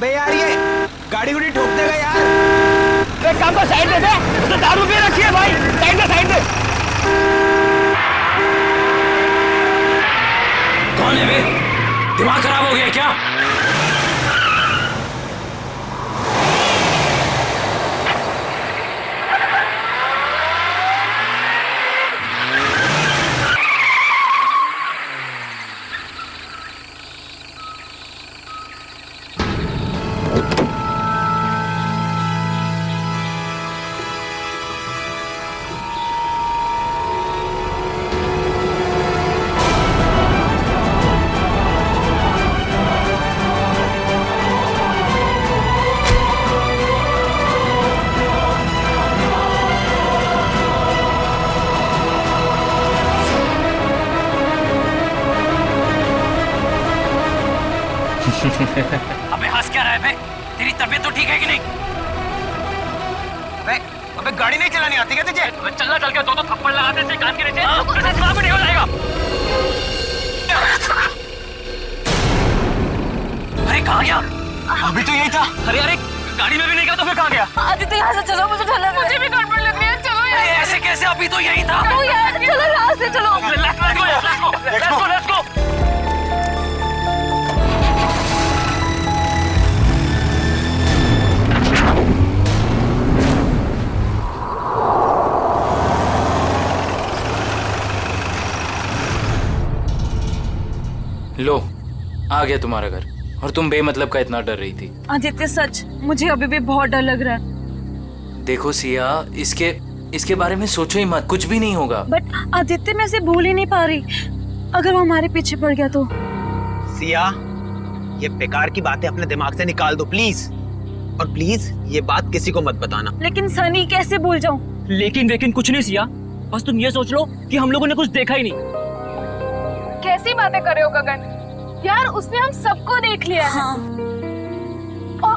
अबे यार ये गाड़ी गुड़ी ठोक देगा यार। एक काम को साइड दे दे, उसने दारू पी रखी है भाई, साइड दे। कौन है बे? दिमाग खराब हो गया क्या? अबे हंस क्या रहा है बे? तेरी तबीयत तो ठीक है कि नहीं? अबे गाड़ी नहीं चलानी आती क्या तुझे? अबे चलना चल के दो थप्पड़ लगाते से कान के नीचे तुझे जवाब भी नहीं हो जाएगा। अरे कहाँ गया? अभी तो यही था। अरे गाड़ी में भी नहीं गया तो फिर कहाँ गया? आदित्य यहाँ से चलो, मुझे डर लग रहा है। मुझे भी गड़बड़ लग रही है, चलो यार। अरे ऐसे कैसे? अभी तो यही था। चलो यार, चलो यहाँ से चलो। Let's go. लो आ गया तुम्हारा घर, और तुम बेमतलब का इतना डर रही थी। आदित्य सच, मुझे अभी भी बहुत डर लग रहा है। देखो सिया, इसके बारे में सोचो ही मत, कुछ भी नहीं होगा। बट आदित्य मैं इसे भूल ही नहीं पा रही। अगर वो हमारे पीछे पड़ गया तो? सिया, ये बेकार की बातें अपने दिमाग से निकाल दो प्लीज, और प्लीज ये बात किसी को मत बताना। लेकिन सनी कैसे भूल जाऊं? लेकिन कुछ नहीं सिया, बस तुम ये सोच लो कि हम लोगों ने कुछ देखा ही नहीं। कैसी बातें कर रहे हो गगन? यार उसने हम सबको देख लिया है। हाँ।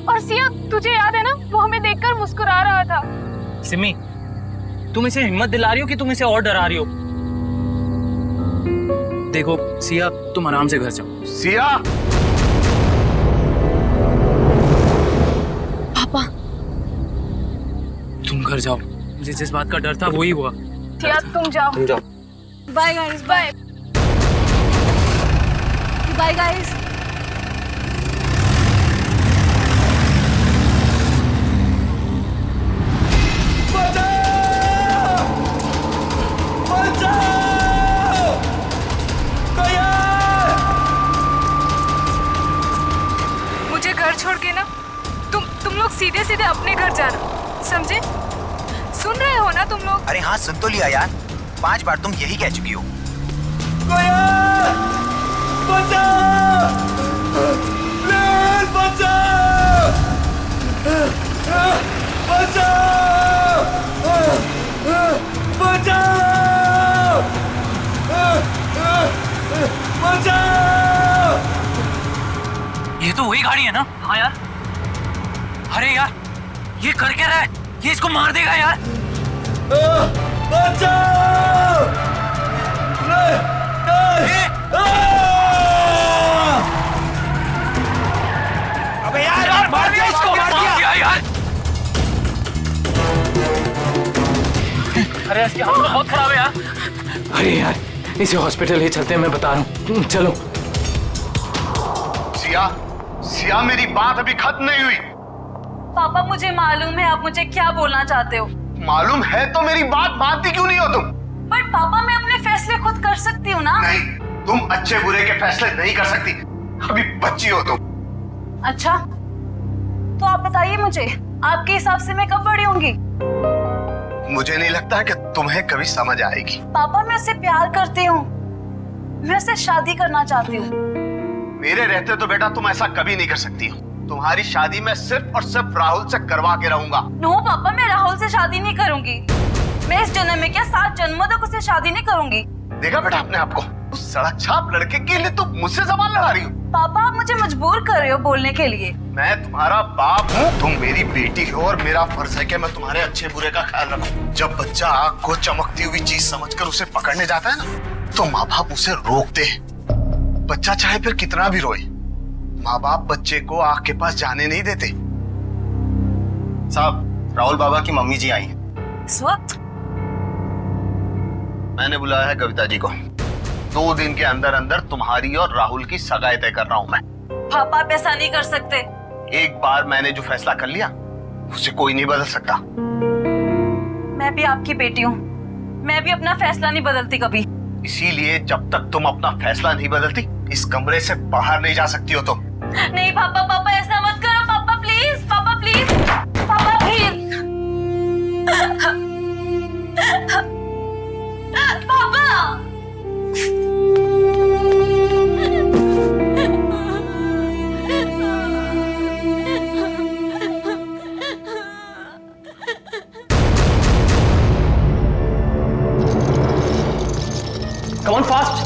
और सिया, तुझे याद है ना, वो हमें देखकर मुस्कुरा रहा था। सिमी, तुम इसे हिम्मत दिला रही हो कि तुम इसे और डरा रही हो? देखो सिया, तुम आराम से घर जाओ। सिया! पापा, तुम घर जाओ, मुझे जिस बात का डर था वही हुआ। सिया तुम जाओ। Bye guys, bye bye guys. मुझे घर छोड़ के ना तुम लोग सीधे सीधे अपने घर जाना, समझे? सुन रहे हो ना तुम लोग? अरे हाँ सुन तो लिया यार, 5 बार तुम यही कह चुकी हो। ये तो वही गाड़ी है ना? हाँ यार। अरे यार, ये कर क्या रहा है? ये इसको मार देगा यार। अबे यार मार दिया इसको, मार दिया यार। अरे इसकी हालत बहुत खराब है यार। अरे यार, इसे हॉस्पिटल ले चलते हैं, मैं बता रहा हूँ। चलो। सिया, मेरी बात अभी खत्म नहीं हुई। पापा मुझे मालूम है आप मुझे क्या बोलना चाहते हो। मालूम है तो मेरी बात मानती क्यों नहीं हो तुम? बट पापा मैं अपने फैसले खुद कर सकती हूँ ना। नहीं, तुम अच्छे बुरे के फैसले नहीं कर सकती, अभी बच्ची हो तुम। अच्छा, तो आप बताइए मुझे, आपके हिसाब से मैं कब बड़ी होंगी? मुझे नहीं लगता कि तुम्हें कभी समझ आएगी। पापा मैं उससे प्यार करती हूँ, मैं उससे शादी करना चाहती हूँ। मेरे रहते तो बेटा तुम ऐसा कभी नहीं कर सकती हो। तुम्हारी शादी मैं सिर्फ और सिर्फ राहुल से करवा के रहूंगा। नो पापा, मैं राहुल से शादी नहीं करूंगी। मैं इस जन्म में क्या 7 जन्मों तक उससे शादी नहीं करूंगी। देखा बेटा अपने आप को, उस सड़क छाप लड़के के लिए तुम मुझसे सवाल लड़ा रही हो। पापा आप मुझे मजबूर कर रहे हो बोलने के लिए। मैं तुम्हारा बाप हूँ, तुम मेरी बेटी हो, और मेरा फर्ज है कि मैं तुम्हारे अच्छे बुरे का ख्याल रखूं। जब बच्चा आग को चमकती हुई चीज समझकर उसे पकड़ने जाता है ना, तो माँ बाप उसे रोकते हैं। बच्चा चाहे फिर कितना भी रोए, माँ बाप बच्चे को आग के पास जाने नहीं देते। साहब, राहुल बाबा की मम्मी जी आई हैं। इस वक्त? मैंने बुलाया है कविता जी को। 2 दिन के अंदर अंदर तुम्हारी और राहुल की सगाई तय कर रहा हूं मैं। पापा आप ऐसा नहीं कर सकते। एक बार मैंने जो फैसला कर लिया उसे कोई नहीं बदल सकता। मैं भी आपकी बेटी हूँ, मैं भी अपना फैसला नहीं बदलती कभी। इसीलिए जब तक तुम अपना फैसला नहीं बदलती इस कमरे से बाहर नहीं जा सकती हो तुम। नहीं पापा, पापा ऐसा मत करो पापा, प्लीज पापा, प्लीज पापा, प्लीज पापा। Come on fast.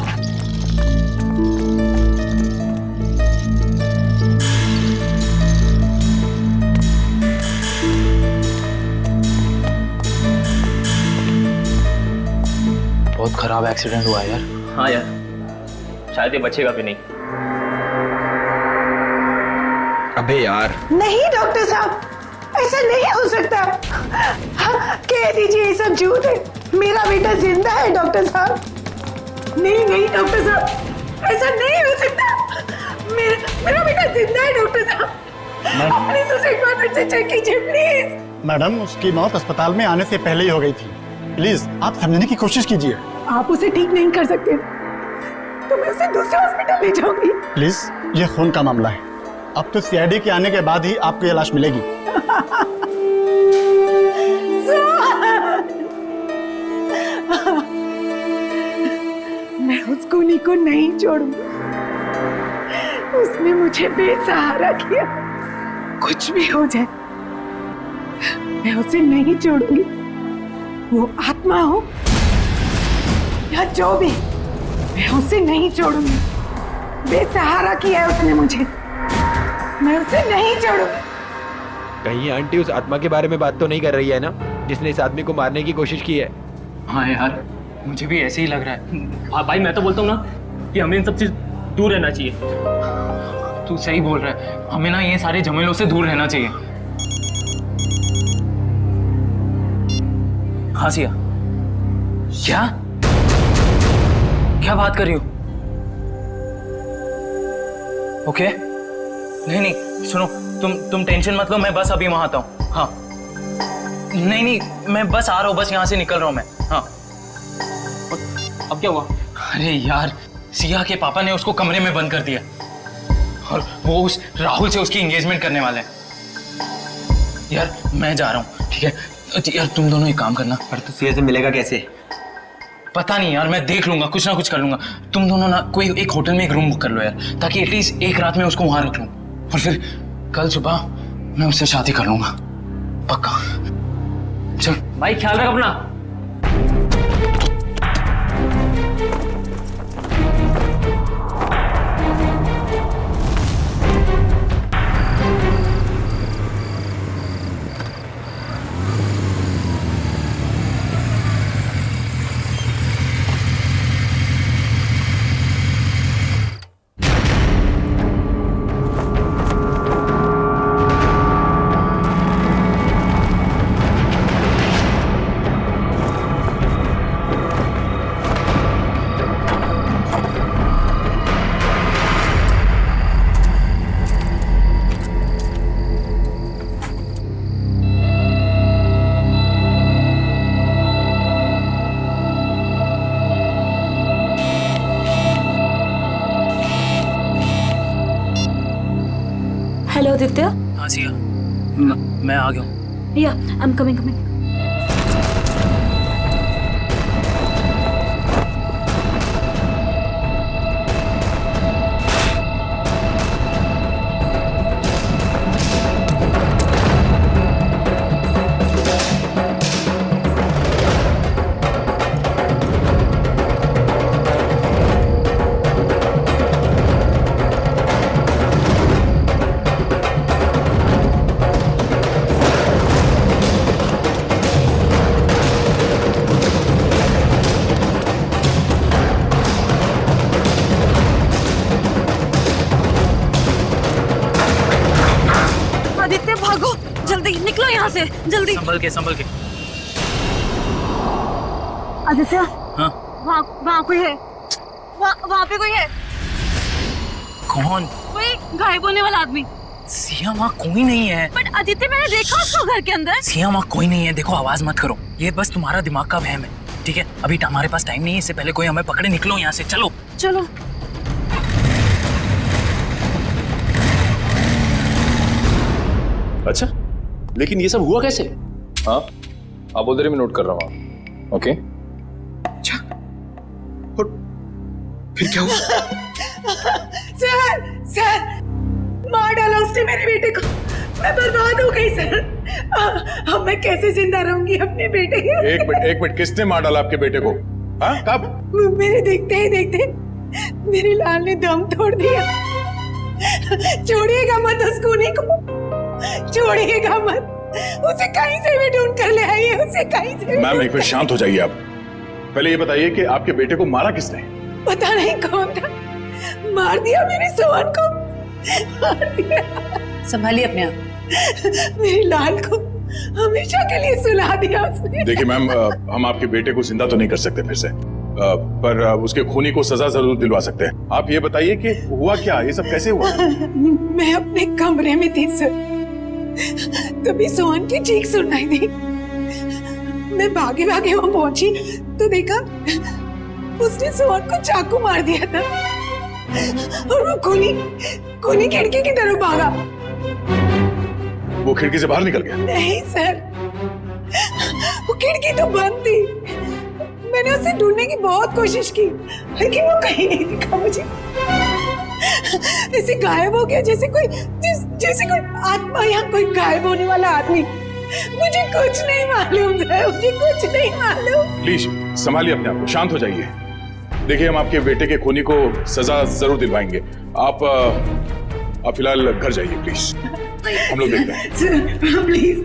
बहुत खराब एक्सीडेंट हुआ यार। हाँ यार, शायद ये बचेगा भी नहीं। अबे यार, नहीं डॉक्टर साहब, ऐसा नहीं हो सकता। कह दीजिए ये सब झूठ है, मेरा बेटा जिंदा है डॉक्टर साहब। नहीं नहीं डॉक्टर साहब, ऐसा नहीं हो सकता। मेरा बेटा जिंदा है डॉक्टर साहब। प्लीज उसे एक बार फिर से चेक कीजिए प्लीज। मैडम, उसकी मौत अस्पताल में आने से पहले ही हो गई थी। प्लीज आप समझने की कोशिश कीजिए। आप उसे ठीक नहीं कर सकते तो मैं उसे दूसरे हॉस्पिटल ले जाऊंगी। प्लीज, ये खून का मामला है। अब तो सीआईडी के आने के बाद ही आपको ये लाश मिलेगी। मैं उस खूनी को नहीं छोड़ूंगी, उसने मुझे बेसहारा किया। कुछ भी हो जाए मैं उसे नहीं छोड़ूंगी। वो आत्मा हो या जो भी, मैं उसे नहीं छोड़ूंगी। बेसहारा किया है उसने मुझे, मैं उसे नहीं छोड़ूंगी। कहीं आंटी उस आत्मा के बारे में बात तो नहीं कर रही है ना, जिसने इस आदमी को मारने की कोशिश की है? हाँ यार, मुझे भी ऐसे ही लग रहा है। हाँ भाई, मैं तो बोलता हूँ ना कि हमें इन सब से दूर रहना चाहिए। तू सही बोल रहा है, हमें ना ये सारे झमेलों से दूर रहना चाहिए। हाँ सिया, क्या क्या बात कर रही हो? ओके, नहीं नहीं सुनो, तुम टेंशन मत लो, मैं बस अभी वहां आता हूँ। हाँ नहीं नहीं, मैं बस आ रहा हूँ, बस यहाँ से निकल रहा हूँ मैं। हाँ अब क्या हुआ? अरे यार, सिया के पापा ने उसको कमरे में बंद कर दिया और वो उस राहुल से उसकी एंगेजमेंट करने वाले हैं। यार मैं जा रहा हूँ, ठीक है? यार तुम दोनों एक काम करना। पर तू सिया से मिलेगा कैसे? पता नहीं यार, मैं देख लूंगा, कुछ ना कुछ कर लूंगा। तुम दोनों ना कोई एक होटल में एक रूम बुक कर लो यार, ताकि एटलीस्ट एक रात में उसको वहां रख लूं और फिर कल सुबह मैं उससे शादी कर लूंगा, पक्का। चल भाई, ख्याल रख अपना। हेलो आदित्य। हाँ सिया, मैं आ गया हूँ। या आई एम कमिंग। भागो जल्दी निकलो यहाँ से जल्दी। संभल के आदित्य हाँ वहाँ कोई है, वहाँ पे कोई है, कौन? कोई गायब होने वाला आदमी। सिया वहाँ कोई नहीं है। बट आदित्य मैंने देखा उसको घर के अंदर। सिया वहाँ कोई नहीं है। देखो आवाज मत करो, ये बस तुम्हारा दिमाग का वहम है, ठीक है? अभी हमारे पास टाइम नहीं है, इससे पहले कोई हमें पकड़े। निकलो यहाँ से, चलो चलो। अच्छा, लेकिन ये सब हुआ कैसे? हाँ आप बोल रहे, मैं नोट कर रहा हूँ। ओके अच्छा, और फिर क्या हुआ? सर मार डाला उसने मेरे बेटे को, मैं बर्बाद हो गई सर। अब मैं कैसे जिंदा रहूंगी अपने बेटे के? एक मिनट, किसने मार डाला आपके बेटे को? हाँ कब? मेरे देखते ही देखते मेरे लाल ने दम तोड़ दिया। छोड़िएगा मत उस खूनी को, छोड़िएगा मत उसे, कहीं से भी ढूंढ कर ले आइए उसे, कहीं से। मैम एक मिनट शांत हो जाइए आप। पहले ये बताइए कि आपके बेटे को मारा किसने? पता नहीं कौन था, मार दिया मेरे सोहन को, मार दिया। संभालिए अपने आप। मेरे लाल को हमेशा के लिए सुला दिया उसने। देखिए मैम, हम आपके बेटे को जिंदा तो नहीं कर सकते फिर से, पर उसके खूनी को सजा जरूर दिलवा सकते हैं। आप ये बताइए कि हुआ क्या, ये सब कैसे हुआ? मैं अपने कमरे में थी सर, तभी सोहन की चीख सुनाई दी। मैं भागे भागे वहां पहुंची तो देखा उसने सोहन को चाकू मार दिया था और वो खूनी खिड़की की तरफ भागा। वो खिड़की से बाहर निकल गया? नहीं सर, वो खिड़की तो बंद थी। मैंने उसे ढूंढने की बहुत कोशिश की, लेकिन वो कहीं नहीं दिखा मुझे। ऐसे गायब हो गया जैसे कोई आत्मा या कोई गायब होने वाला आदमी। मुझे कुछ नहीं मालूम सर, मुझे कुछ नहीं मालूम। प्लीज संभालिए अपने आप को, शांत हो जाइए। देखिए हम आपके बेटे के खूनी को सजा जरूर दिलवाएंगे। आप फिलहाल घर जाइए प्लीज, हम लोग देखते हैं। सर प्लीज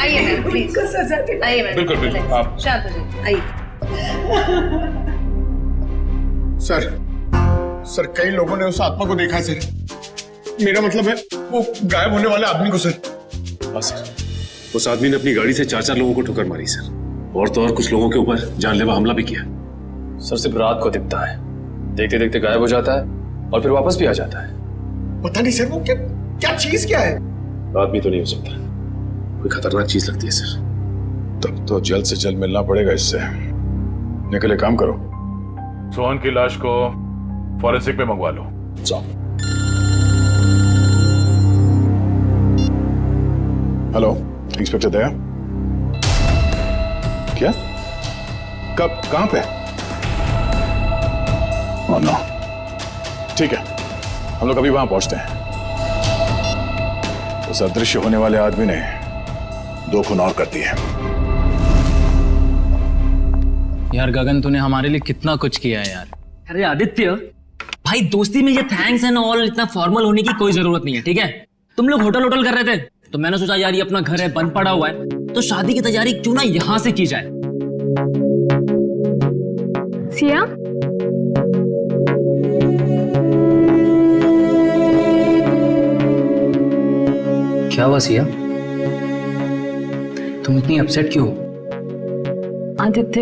आइए मैम, प्लीज को सजा दे। आइए मैम, बिल्कुल आप शांत हो जाइए, आइए। सर कई लोगों ने उस आत्मा को देखा है सर। मेरा मतलब है वो गायब होने वाले आदमी को सर। हाँ सर, उस आदमी ने अपनी गाड़ी से 4 लोगों को ठोकर मारी सर, और तो और कुछ लोगों के ऊपर जानलेवा हमला भी किया। सर सिर्फ रात को दिखता है, देखते देखते गायब हो जाता है और फिर वापस भी आ जाता है। पता नहीं सर वो क्या चीज क्या है? आदमी तो नहीं हो सकता, कोई खतरनाक चीज लगती है सर। तब तो जल्द से जल्द मिलना पड़ेगा इससे। निकले, काम करो, सोहन की लाश को फॉरेंसिक में मंगवा लो। जाओ। हेलो इंस्पेक्टर दया। क्या? कब, कहां पे? ओह नो, ठीक है, हम लोग अभी वहां पहुंचते हैं। उस अदृश्य होने वाले आदमी ने 2 खून और कर दिए। यार गगन, तूने हमारे लिए कितना कुछ किया है यार। अरे आदित्य भाई, दोस्ती में ये थैंक्स एंड ऑल इतना फॉर्मल होने की कोई जरूरत नहीं है, ठीक है? तुम लोग होटल कर रहे थे तो मैंने सोचा यार ये अपना घर है, बंद पड़ा हुआ है, तो शादी की तैयारी क्यों ना यहां से की जाए। सिया क्या हुआ सिया, तुम इतनी अपसेट क्यों हो? आदित्य,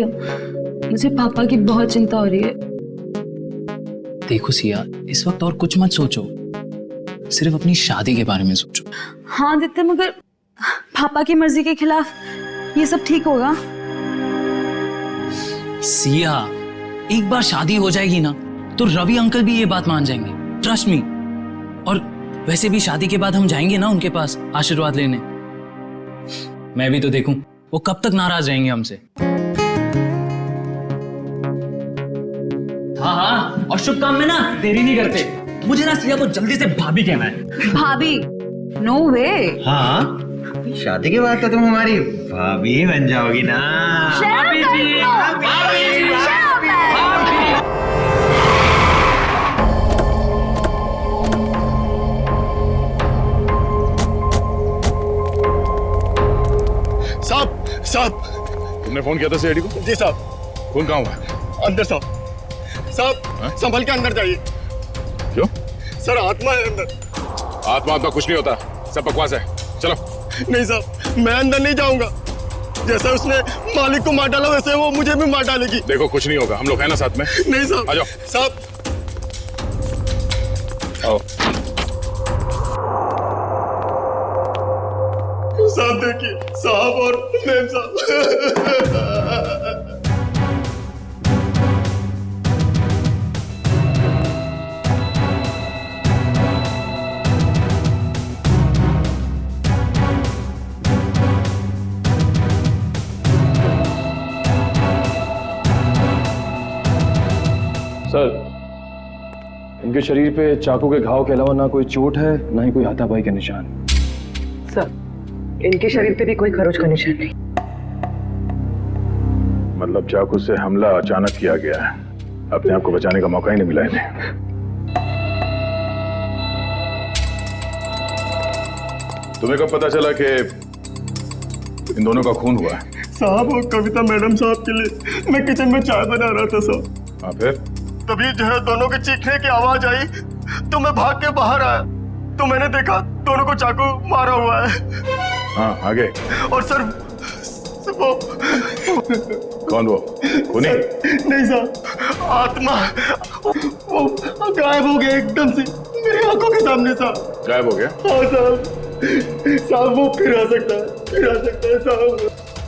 मुझे पापा की बहुत चिंता हो रही है। देखो सिया, इस वक्त और कुछ मत सोचो, सिर्फ अपनी शादी के बारे में सोचो। हाँ आदित्य, मगर पापा की मर्जी के खिलाफ ये सब ठीक होगा? सिया, एक बार शादी हो जाएगी ना तो रवि अंकल भी ये बात मान जाएंगे, ट्रस्ट मी। और वैसे भी शादी के बाद हम जाएंगे ना उनके पास आशीर्वाद लेने। मैं भी तो देखूं वो कब तक नाराज रहेंगे हमसे। हाँ, और शुभ काम में ना देरी नहीं करते। मुझे ना सिया को जल्दी से भाभी कहना है। भाभी? नो वे। हाँ, शादी के बाद तो तुम हमारी भाभी ही बन जाओगी ना। भाभी जी, साहब, तुमने फोन किया था सीआईडी को? जी साहब। खून कहाँ हुआ? अंदर साहब, संभल के अंदर जाइए। क्यों? सर आत्मा है अंदर। आत्मा कुछ नहीं होता, सब बकवास है। चलो। नहीं साहब, मैं अंदर नहीं जाऊंगा। जैसा उसने मालिक को मार डाला वैसे वो मुझे भी मार डालेगी। देखो कुछ नहीं होगा, हम लोग हैं ना साथ में। नहीं साहब। आ जाओ साहब। आओ। साहब देखिए, साहब और मैम साहब। सर, इनके शरीर पे चाकू के घाव के अलावा ना कोई चोट है, ना ही कोई हाथापाई के निशान। सर, इनके शरीर पे भी कोई खरोच का निशान नहीं। मतलब चाकू से हमला अचानक किया गया है, अपने आप को बचाने का मौका ही नहीं मिला इन्हें। तुम्हें कब पता चला कि इन दोनों का खून हुआ है? साहब, और कविता मैडम साहब के लिए मैं किचन में चाय बना रहा था साहब। हाँ, फिर? तभी जो है दोनों के चीखने की आवाज आई तो मैं भाग के बाहर आया तो मैंने देखा दोनों को चाकू मारा हुआ है। हाँ, आगे? और सर वो कौन वो? खूनी? नहीं साहब, आत्मा वो गायब हो गया एकदम से मेरी आंखों के सामने साहब। गायब हो गया? हाँ साहब, वो फिर आ सकता है साहब।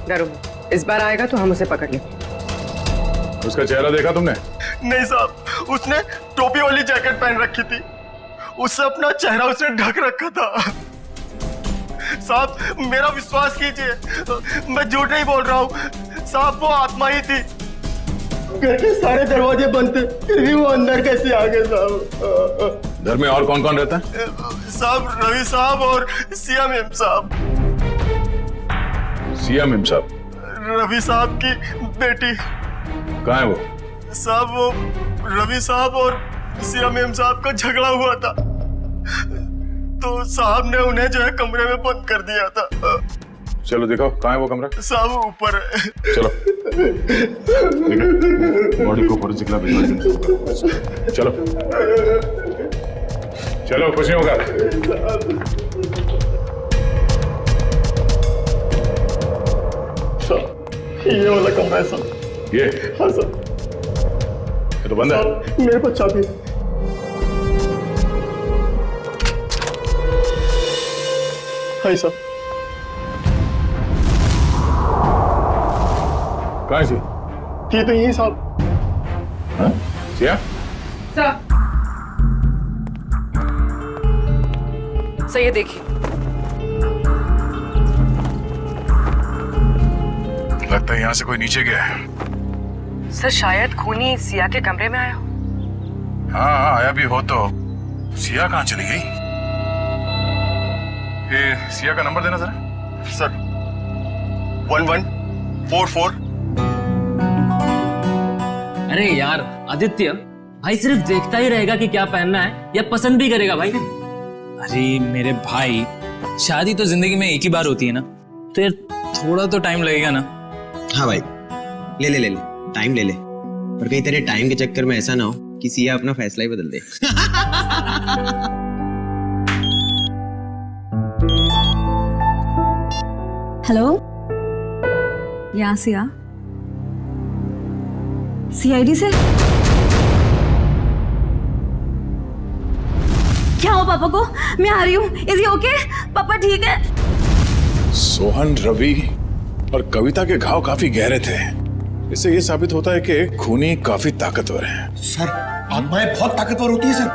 डरो, इस बार आएगा तो हम उसे पकड़ लेंगे। उसका चेहरा देखा तुमने? नहीं साहब, उसने टोपी वाली जैकेट पहन रखी थी, उससे अपना चेहरा उसने ढक रखा था। साहब मेरा विश्वास कीजिए, मैं झूठ नहीं बोल रहा हूँ साहब, वो आत्मा ही थी। घर के सारे दरवाजे बंद थे फिर भी वो अंदर कैसे आ गए साहब? घर में और कौन कौन रहता है? साहब रवि साहब और सिया मेम साहब। सिया मेम साहब? रवि साहब की बेटी। कहाँ है वो? साहब वो रवि साहब और सिया मेम साहब का झगड़ा हुआ था तो साहब ने उन्हें जो है कमरे में बंद कर दिया था। चलो दिखाओ, कहाँ है वो कमरा? साहब ऊपर है। चलो बॉडी को फोरेंसिक लैब भिजवा देंगे। चलो चलो, कुछ नहीं होगा। ये वाला कमरा है साहब। ये? हाँ सर। ये तो बंद है। मेरे पास चाबी। हाँ साहब। कहाँ सी? थी तो यही साहब। हाँ? सिया? सर ये देखिए। लगता है यहाँ से कोई नीचे गया है। सर शायद खूनी सिया के कमरे में आया हो। हाँ, आया भी हो तो सिया कहाँ चली गई? ये सिया का नंबर देना जरा। सर 1144। अरे यार आदित्य, भाई सिर्फ देखता ही रहेगा कि क्या पहनना है या पसंद भी करेगा भाई? अरे मेरे भाई, शादी तो जिंदगी में एक ही बार होती है ना, तो यार थोड़ा तो टाइम लगेगा ना। हाँ भाई, ले ले ले ले, टाइम ले ले, पर कहीं तेरे टाइम के चक्कर में ऐसा ना हो कि सिया अपना फैसला ही बदल दे। हेलो, यहाँ सिया, सीआईडी से क्या हो पापा को? मैं आ रही हूँ। Is he okay? पापा ठीक है? सोहन, रवि और कविता के घाव काफी गहरे थे। इससे ये साबित होता है कि खूनी काफी ताकतवर है। सर आत्माएं बहुत ताकतवर होती है सर।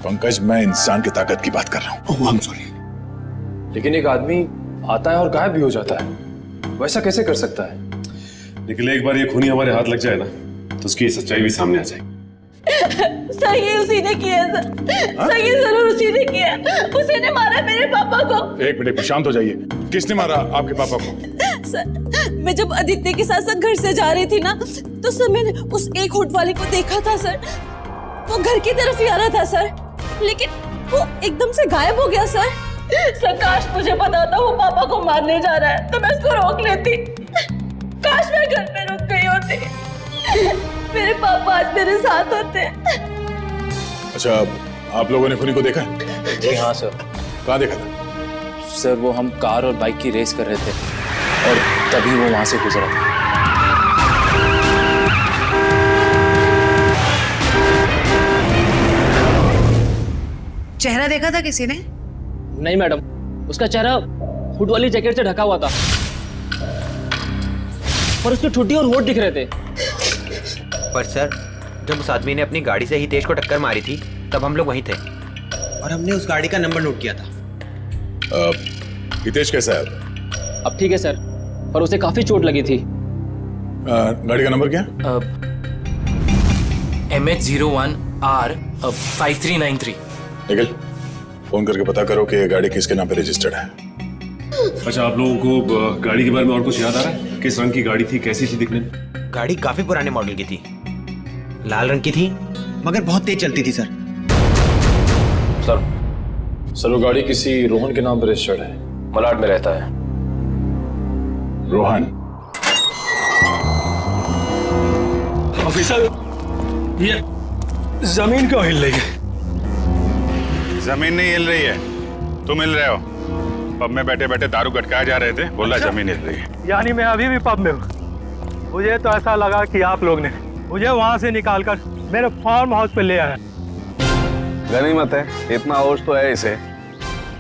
पंकज, मैं इंसान की ताकत की बात कर रहा हूँ। ओह आई एम सॉरी। लेकिन एक आदमी आता है और गायब भी हो जाता है, वैसा कैसे कर सकता है? लेकिन एक बार ये खूनी हमारे हाथ लग जाए ना तो उसकी सच्चाई भी सामने आ जाएगी। सर ये उसी ने किया सर। सर ये जरूर उसी ने किया। उसी ने मारा मेरे पापा को। एक मिनट, शांत हो जाइए। किसने मारा आपके पापा को? सर मैं जब आदित्य के साथ घर से जा रही थी ना तो सर मैंने उस एक होट वाले को देखा था सर। वो घर की तरफ ही आ रहा था सर, लेकिन वो एकदम से गायब हो गया सर। सर काश मुझे पता था वो पापा को मारने जा रहा है तो मैं उसको रोक लेती। काश मैं घर पे रुक गई होती। मेरे पापा आज मेरे साथ होते। अच्छा, आप लोगों ने खूनी को देखा? जी हाँ सर। कहाँ देखा था? सर वो हम कार और बाइक की रेस कर रहे थे और तभी वो वहां से गुजरा। चेहरा देखा था किसी ने? नहीं मैडम, उसका चेहरा हुड वाली जैकेट से ढका हुआ था और उसकी ठुड्डी और होठ दिख रहे थे। पर सर, जब उस आदमी ने अपनी गाड़ी से हितेश को टक्कर मारी थी तब हम लोग वहीं थे और हमने उस गाड़ी का नंबर नोट किया था। हितेश कैसा है? अब ठीक है सर, पर उसे काफी चोट लगी थी। गाड़ी का नंबर क्या? MH01R5393। निखिल, फोन करके पता करो कि गाड़ी किसके नाम पे रजिस्टर्ड है। अच्छा, आप लोगों को गाड़ी के बारे में और कुछ याद आ रहा है? किस रंग की गाड़ी थी, कैसी थी दिखने में? गाड़ी काफी पुराने मॉडल की थी, लाल रंग की थी, मगर बहुत तेज चलती थी सर। सर वो गाड़ी किसी रोहन के नाम पर रजिस्टर्ड है, मलाड में रहता है। रोहन? ऑफिसर, ये जमीन क्यों हिल रही है? जमीन नहीं हिल रही है, तुम हिल रहे हो। पब में बैठे बैठे दारू गटकाए जा रहे थे, बोला जमीन हिल रही है। यानी मैं अभी भी पब में हूँ? मुझे तो ऐसा लगा कि आप लोग ने मुझे वहाँ से निकालकर मेरे फार्म हाउस पे ले आया। गनीमत है, इतना होश तो है इसे।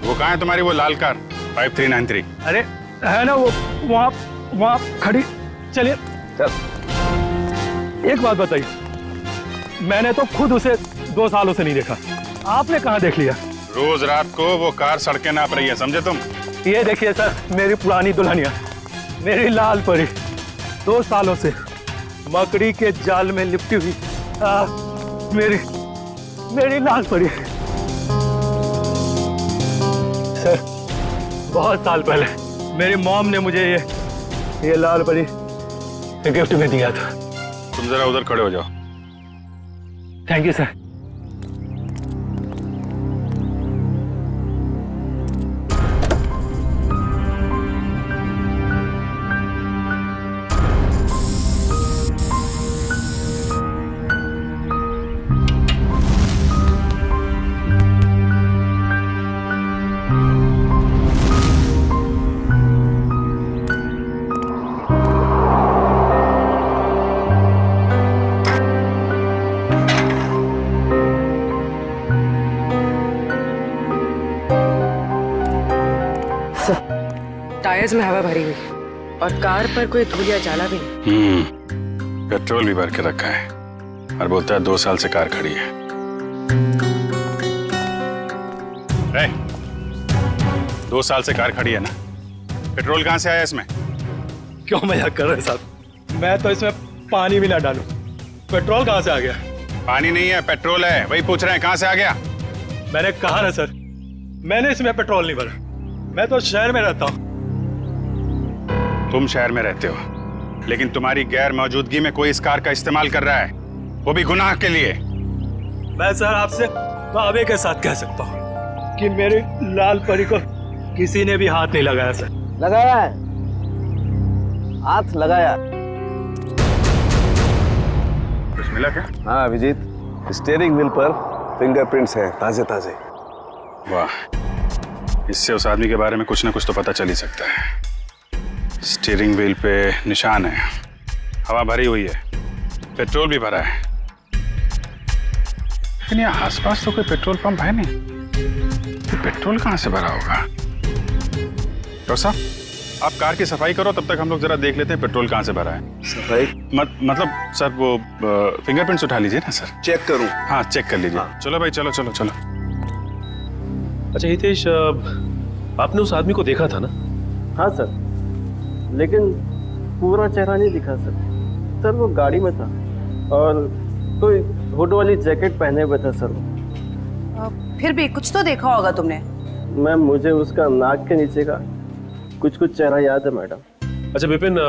वो कहाँ है तुम्हारी वो लाल कार 5393? अरे है ना वो वहाँ खड़ी। चलिए चल। एक बात बताइए, मैंने तो खुद उसे 2 सालों से नहीं देखा, आपने कहाँ देख लिया? रोज रात को वो कार सड़कें नाप रही है, समझे तुम? ये देखिए सर, मेरी पुरानी दुल्हनिया, मेरी लाल परी, 2 सालों से मकड़ी के जाल में लिपटी हुई मेरी लाल परी। सर, बहुत साल पहले मेरी मॉम ने मुझे ये लाल परी गिफ्ट में दिया था। तुम जरा उधर खड़े हो जाओ। Thank you sir. टायर्स में हवा भरी हुई और कार पर कोई धूल या जाला भी नहीं। पेट्रोल भी भर के रखा है और बोलता है 2 साल से कार खड़ी है। 2 साल से कार खड़ी है ना, पेट्रोल कहाँ से आया इसमें? क्यों मजाक कर रहे हैं साहब? मैं तो इसमें पानी भी ना डालूं, पेट्रोल कहाँ से आ गया? पानी नहीं है, पेट्रोल है, वही पूछ रहे हैं कहाँ से आ गया। मैंने कहा ना सर, मैंने इसमें पेट्रोल नहीं भरा, मैं तो शहर में रहता हूँ। तुम शहर में रहते हो, लेकिन तुम्हारी गैर मौजूदगी में कोई इस कार का इस्तेमाल कर रहा है, वो भी गुनाह के लिए। मैं सर आपसे दावे के साथ कह सकता हूँ कि मेरी लाल परी को किसी ने भी हाथ नहीं लगाया सर। लगाया है, हाथ लगाया। कुछ मिला क्या? हाँ अभिजीत, स्टीयरिंग व्हील पर फिंगरप्रिंट्स हैं, ताजे ताजे। वाह, इससे उस आदमी के बारे में कुछ ना कुछ तो पता चल ही सकता है। स्टीयरिंग व्हील पे निशान है, हवा भरी हुई है, पेट्रोल भी भरा है, लेकिन यहाँ आसपास तो कोई पेट्रोल पंप है नहीं, तो पेट्रोल कहाँ से भरा होगा? डॉक्टर साहब, आप कार की सफाई करो, तब तक हम लोग जरा देख लेते हैं पेट्रोल कहाँ से भरा है। सफाई? मतलब सर वो फिंगरप्रिंट्स उठा लीजिए ना सर। चेक करूं? हाँ चेक कर लीजिए। हाँ। चलो भाई, चलो चलो चलो। अच्छा हितेश, आपने उस आदमी को देखा था ना? हाँ सर, लेकिन पूरा चेहरा नहीं दिखा सर। सर वो गाड़ी में था और कोई हुड वाली जैकेट पहने हुए था सर। फिर भी कुछ तो देखा होगा तुमने। मैम, मुझे उसका नाक के नीचे का कुछ चेहरा याद है मैडम। अच्छा विपिन,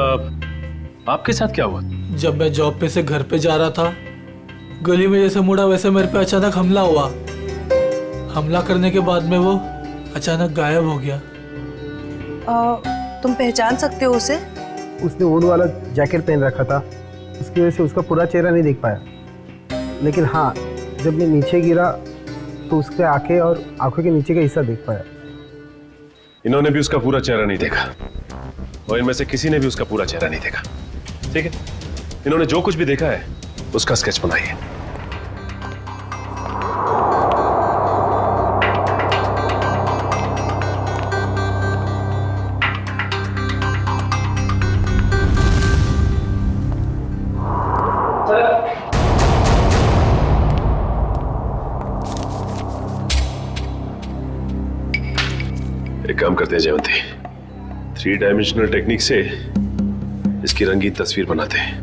आपके साथ क्या हुआ? जब मैं जॉब पे से घर पे जा रहा था, गली में जैसे मुड़ा वैसे मेरे पे अचानक हमला हुआ। हमला करने के बाद में वो अचानक गायब हो गया। तुम पहचान सकते हो उसे? उसने वुड वाला जैकेट पहन रखा था, उसकी वजह से उसका पूरा चेहरा नहीं देख पाया। लेकिन हाँ, जब मैं नीचे गिरा तो उसके आंखें और आंखों के नीचे का हिस्सा देख पाया। इन्होंने भी उसका पूरा चेहरा नहीं देखा और इनमें से किसी ने भी उसका पूरा चेहरा नहीं देखा। ठीक है, इन्होंने जो कुछ भी देखा है उसका स्केच बनाइए। एक काम करते हैं जयवंती, 3 डायमेंशनल टेक्निक से इसकी रंगीन तस्वीर बनाते हैं,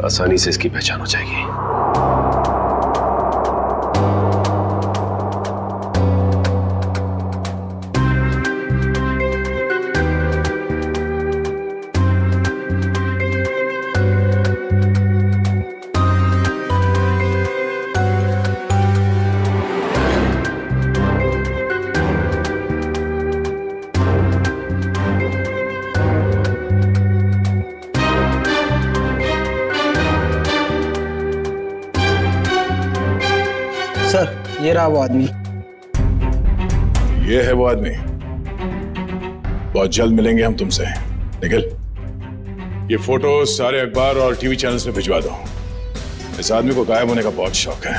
आसानी से इसकी पहचान हो जाएगी। सर, ये रहा वो आदमी। ये है वो आदमी। बहुत जल्द मिलेंगे हम तुमसे। निखिल, ये फोटो सारे अखबार और टीवी चैनल्स में भिजवा दो। इस आदमी को गायब होने का बहुत शौक है।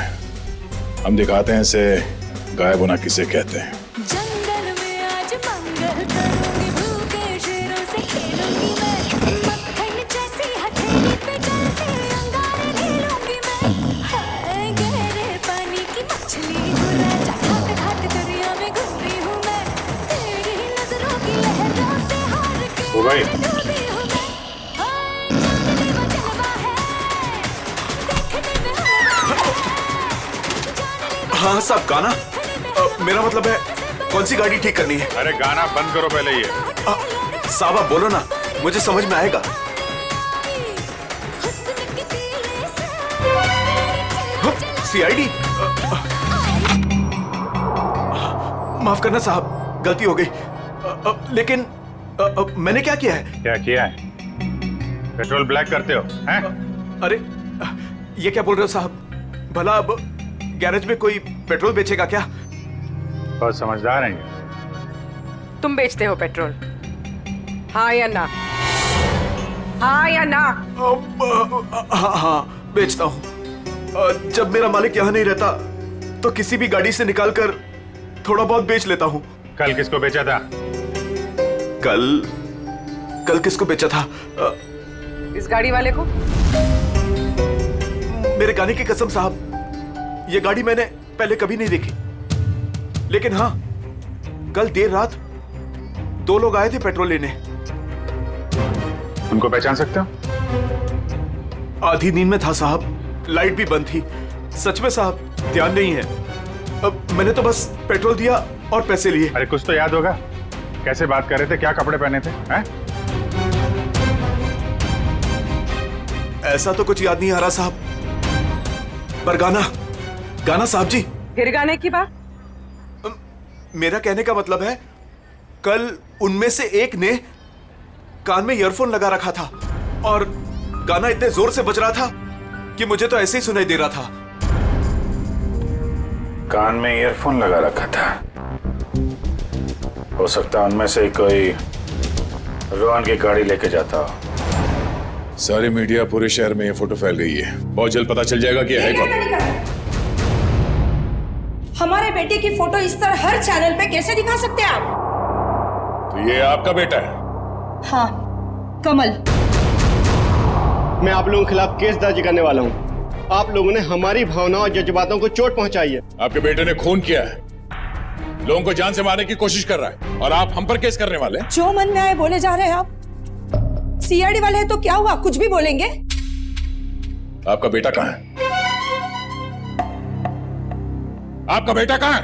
हम दिखाते हैं इसे गायब होना किसे कहते हैं। हो गई? हाँ साहब, गाना मेरा मतलब है कौन सी गाड़ी ठीक करनी है? अरे गाना बंद करो पहले ये। साहब आप बोलो ना, मुझे समझ में आएगा। सीआईडी? माफ करना साहब, गलती हो गई। लेकिन मैंने क्या किया है? क्या किया है? पेट्रोल ब्लैक करते हो हैं? अरे ये क्या बोल रहे हो साहब? भला अब गैरेज में कोई पेट्रोल बेचेगा क्या? बहुत समझदार हैं ये। तुम बेचते हो पेट्रोल, हाँ या ना? हाँ या ना? हाँ बेचता हूँ। जब मेरा मालिक यहाँ नहीं रहता तो किसी भी गाड़ी से निकालकर थोड़ा बहुत बेच लेता हूँ। कल किसको बेचा था? कल किसको बेचा था? इस गाड़ी वाले को। मेरे गाने की कसम साहब, ये गाड़ी मैंने पहले कभी नहीं देखी। लेकिन हाँ, कल देर रात 2 लोग आए थे पेट्रोल लेने। उनको पहचान सकते हो? आधी नींद में था साहब, लाइट भी बंद थी। सच में साहब, ध्यान नहीं है। अब मैंने तो बस पेट्रोल दिया और पैसे लिए। अरे कुछ तो याद होगा, कैसे बात कर रहे थे, क्या कपड़े पहने थे हैं? ऐसा तो कुछ याद नहीं आ रहा साहब, पर गाना साहब जी। फिर गाने की बात? मेरा कहने का मतलब है, कल उनमें से एक ने कान में ईयरफोन लगा रखा था और गाना इतने जोर से बज रहा था कि मुझे तो ऐसे ही सुनाई दे रहा था। कान में ईयरफोन लगा रखा था? हो सकता है उनमें से कोई रोहन की गाड़ी लेके जाता हो। सारी मीडिया पूरे शहर में ये फोटो फैल रही है। बहुत जल्द पता चल जाएगा कि है कौन। हमारे बेटे की फोटो इस तरह हर चैनल पे कैसे दिखा सकते हैं आप? तो ये आपका बेटा है? हाँ, कमल। मैं आप लोगों के खिलाफ केस दर्ज करने वाला हूँ। आप लोगों ने हमारी भावनाओं और जज्बातों को चोट पहुंचाई है। आपके बेटे ने खून किया है, लोगों को जान से मारने की कोशिश कर रहा है, और आप हम पर केस करने वाले हैं? जो मन में आए बोले जा रहे हैं आप। सीआईडी वाले हैं तो क्या हुआ, कुछ भी बोलेंगे। आपका बेटा कहाँ है? आपका बेटा कहाँ है?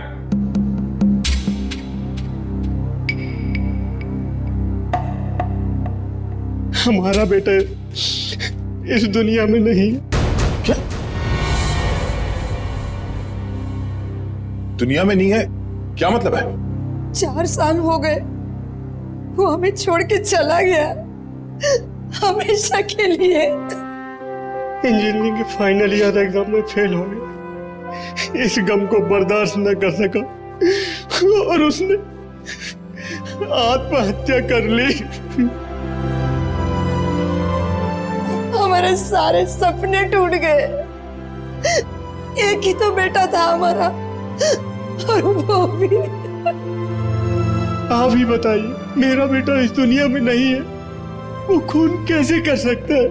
हमारा बेटा इस दुनिया में नहीं। क्या दुनिया में नहीं है? क्या मतलब है? 4 साल हो गए, वो हमें छोड़ के चला गया, हमेशा के लिए। इंजीनियरिंग के फाइनल ईयर एग्जाम में फेल हो गया। इस गम को बर्दाश्त न कर सका और उसने आत्महत्या कर ली। हमारे सारे सपने टूट गए। एक ही तो बेटा था हमारा, और वो भी। आप ही बताइए, मेरा बेटा इस दुनिया में नहीं है, वो खून कैसे कर सकता है?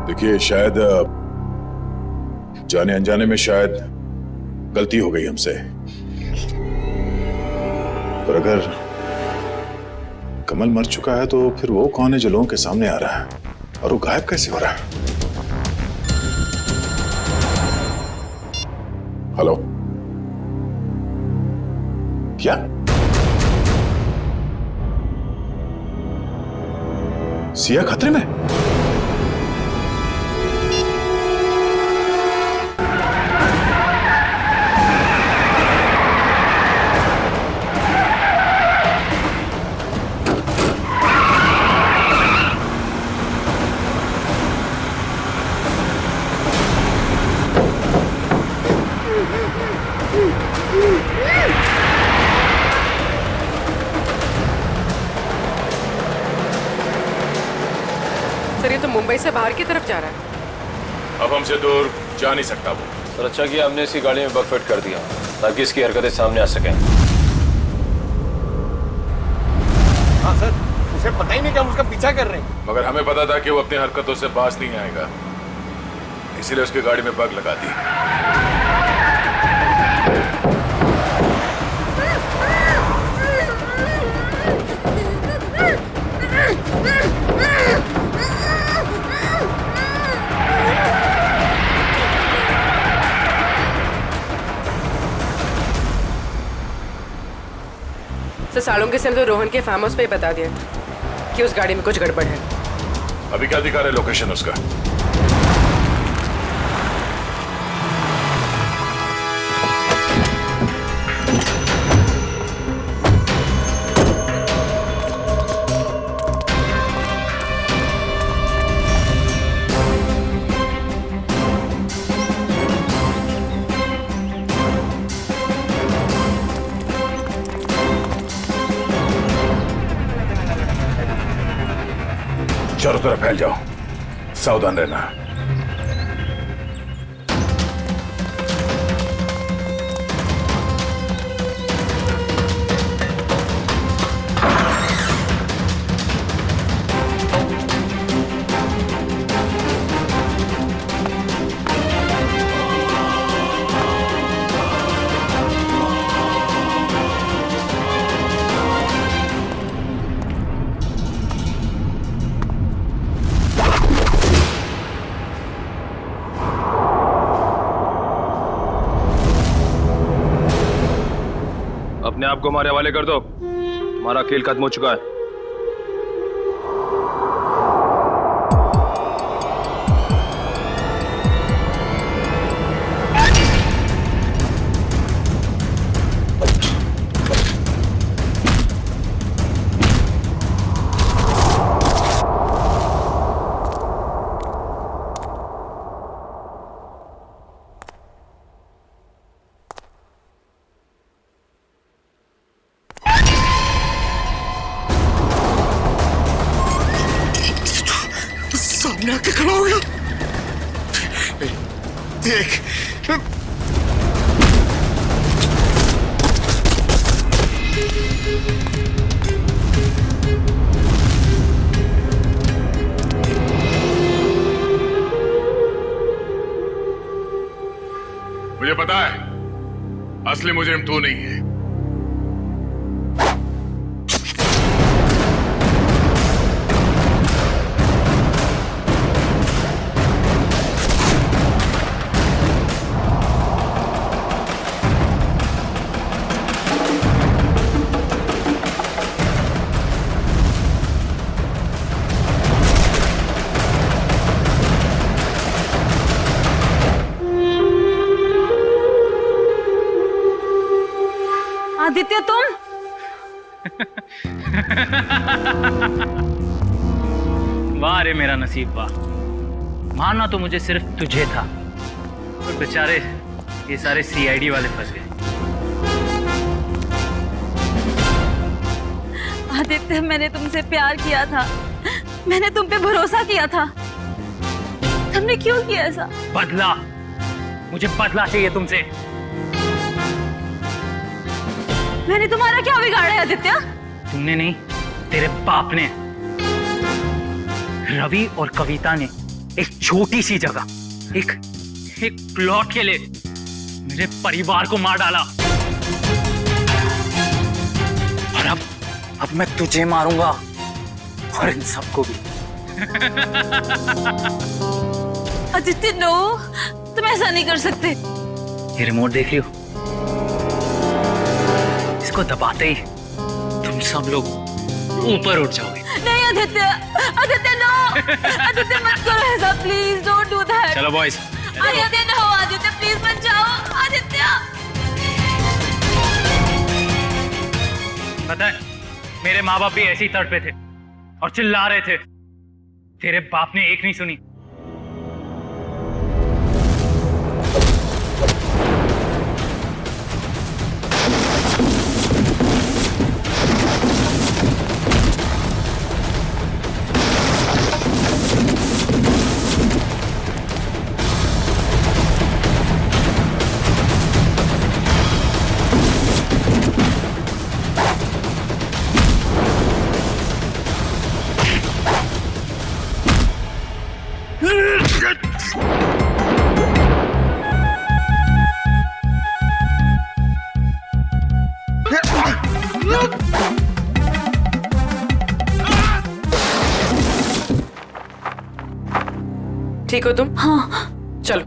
देखिए, शायद जाने अनजाने में शायद गलती हो गई हमसे, पर अगर कमल मर चुका है तो फिर वो कौन है जो लोगों के सामने आ रहा है, और वो गायब कैसे हो रहा है? हेलो, क्या सिया खतरे में? सर, ये तो मुंबई से बाहर की तरफ जा रहा है। अब हमसे दूर जा नहीं सकता वो। सर, अच्छा किया हमने इसकी गाड़ी में बग फिट कर दिया ताकि इसकी हरकतें सामने आ सकें। हाँ सर, उसे पता ही नहीं कि हम उसका पीछा कर रहे हैं। मगर हमें पता था कि वो अपनी हरकतों से बाज नहीं आएगा, इसीलिए उसकी गाड़ी में बग लगा दी। सर, सालुंके से तो रोहन के फार्म हाउस पे ही बता दिया कि उस गाड़ी में कुछ गड़बड़ है। अभी क्या दिखा रहे लोकेशन उसका? चारों तरफ फैल जाओ, सावधान रहना। अपने आप को हमारे हवाले कर दो, तुम्हारा खेल खत्म हो चुका है। सामने आके खड़ा हो गया। देख, मुझे पता है असली मुजरिम तू नहीं है। आदित्य, तुम? वाह रे मेरा नसीब, वाह। मारना तो मुझे सिर्फ तुझे था, और बेचारे ये सारे सीआईडी वाले फंस गए। आदित्य, मैंने तुमसे प्यार किया था, मैंने तुम पे भरोसा किया था, तुमने क्यों किया ऐसा? बदला, मुझे बदला चाहिए तुमसे। मैंने तुम्हारा क्या बिगाड़ा है आदित्य? तुमने नहीं, तेरे बाप ने। रवि और कविता ने एक छोटी सी जगह, एक प्लॉट के लिए मेरे परिवार को मार डाला। और अब मैं तुझे मारूंगा और इन सबको भी। आदित्य नो, तुम ऐसा नहीं कर सकते। ये रिमोट देख लियो, इसको दबाते ही तुम सब लोग ऊपर उठ जाओगे। नहीं आदित्य, आदित्य नो, आदित्य मत करो ऐसा, प्लीज डोंट डू दैट। चलो boys. Aditya no, Aditya please मत जाओ, आदित्य। पता है, मेरे माँ बाप भी ऐसे ही तड़पे थे और चिल्ला रहे थे, तेरे बाप ने एक नहीं सुनी। ठीक हो तुम? हाँ। चलो।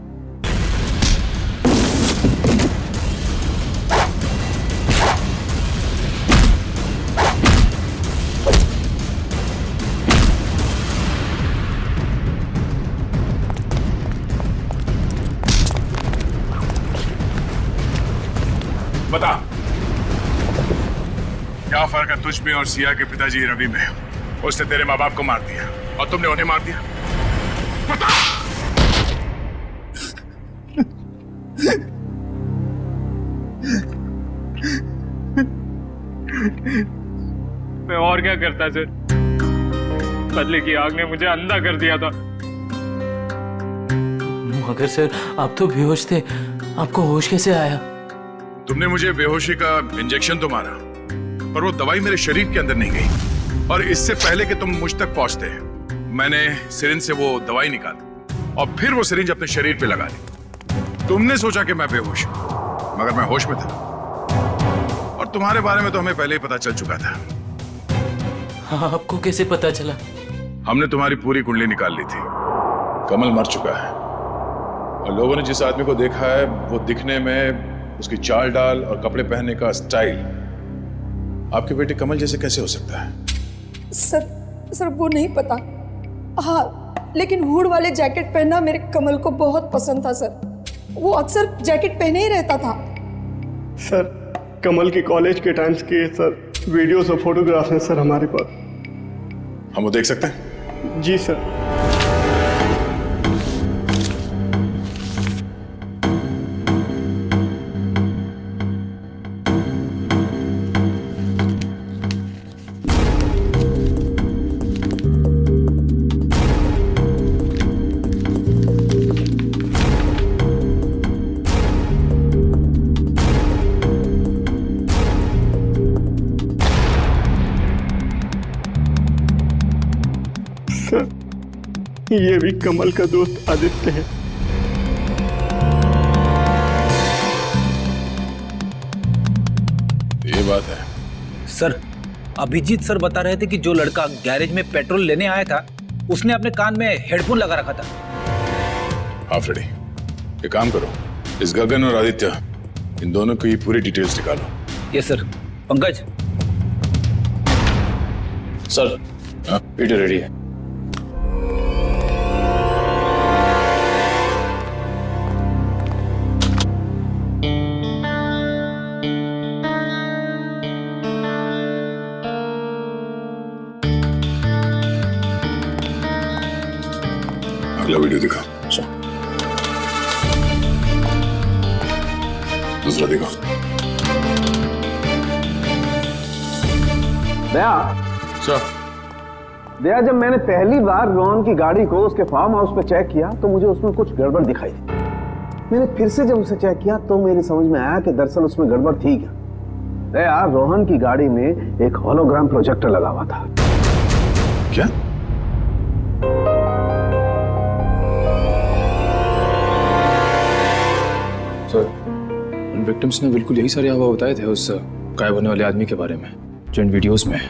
बता, क्या फर्क है तुझ में और सिया के पिताजी रवि में? उसने तेरे माँ बाप को मार दिया और तुमने उन्हें मार दिया। बता। मैं और क्या करता सर? बदले की आग ने मुझे अंधा कर दिया था। मगर सर, आप तो बेहोश थे, आपको होश कैसे आया? तुमने मुझे बेहोशी का इंजेक्शन तो मारा, पर वो दवाई मेरे शरीर के अंदर नहीं गई। और इससे पहले कि तुम मुझ तक पहुंचते, मैंने सिरिंज से वो दवाई निकाली और फिर वो सिरिंज अपने शरीर पे लगा ली। तुमने सोचा कि मैं बेहोश हूं, मगर मैं होश में था। और तुम्हारे बारे में तो हमें पहले ही पता चल चुका था। हाँ, आपको कैसे पता चला? हमने तुम्हारी पूरी कुंडली निकाल ली थी। कमल मर चुका है और लोगों ने जिस आदमी को देखा है वो दिखने में, उसकी चाल डाल और कपड़े पहनने का स्टाइल आपके बेटे कमल जैसे कैसे हो सकता है? सर वो नहीं पता। हाँ, लेकिन हुड वाले जैकेट पहनना मेरे कमल को बहुत पसंद था सर। वो अक्सर जैकेट पहने ही रहता था। सर, कमल के कॉलेज के टाइम्स के सर वीडियोस और फोटोग्राफ्स हैं सर हमारे पास। हम वो देख सकते हैं? जी सर। ये भी कमल का दोस्त आदित्य है। ये बात है सर। अभिजीत सर बता रहे थे कि जो लड़का गैरेज में पेट्रोल लेने आया था, उसने अपने कान में हेडफोन लगा रखा था। हाँ फ्रेडी, एक काम करो, इस गगन और आदित्य, इन दोनों की पूरी डिटेल्स निकालो। Yes sir. पंकज। सर। हाँ, पीटर रेडी है। अगला वीडियो दिखा। दूसरा दिखा। दया सर दया, जब मैंने पहली बार रोहन की गाड़ी को उसके फार्म हाउस पे चेक किया तो मुझे उसमें कुछ गड़बड़ दिखाई दी। मैंने फिर से जब उसे चेक किया तो मेरी समझ में आया कि दरअसल उसमें गड़बड़ थी क्या। दया, रोहन की गाड़ी में एक होलोग्राम प्रोजेक्टर लगा हुआ था। क्या? सर, उन विक्टिम्स ने बिल्कुल यही सारे हवा बताए थे उस गायब होने वाले आदमी के बारे में जो इन वीडियोस में है।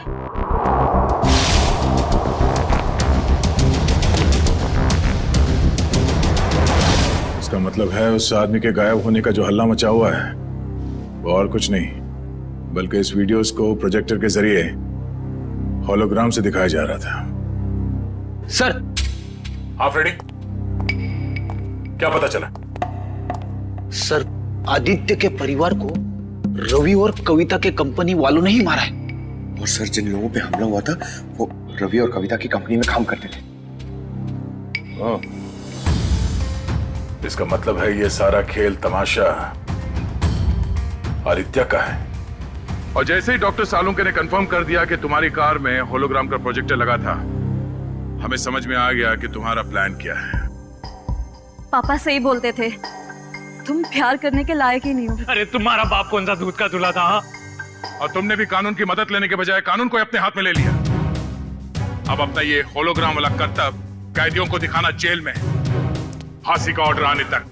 इसका मतलब है उस आदमी के गायब होने का जो हल्ला मचा हुआ है वो और कुछ नहीं बल्कि इस वीडियोस को प्रोजेक्टर के जरिए होलोग्राम से दिखाया जा रहा था। सर। हाँ फ्रेडी, क्या पता चला? सर, आदित्य के परिवार को रवि और कविता के कंपनी वालों ने ही मारा है। और सर, जिन लोगों पे हमला हुआ था वो रवि और कविता की कंपनी में काम करते थे। इसका मतलब है ये सारा खेल तमाशा आदित्य का है। और जैसे ही डॉक्टर सालुंके ने कंफर्म कर दिया कि तुम्हारी कार में होलोग्राम का प्रोजेक्टर लगा था, हमें समझ में आ गया कि तुम्हारा प्लान क्या है। पापा सही बोलते थे, तुम प्यार करने के लायक ही नहीं हो। अरे तुम्हारा बाप कौन सा दूध का दूल्हा था? और तुमने भी कानून की मदद लेने के बजाय कानून को अपने हाथ में ले लिया। अब अपना ये होलोग्राम वाला करतब कैदियों को दिखाना जेल में, फांसी का ऑर्डर आने तक।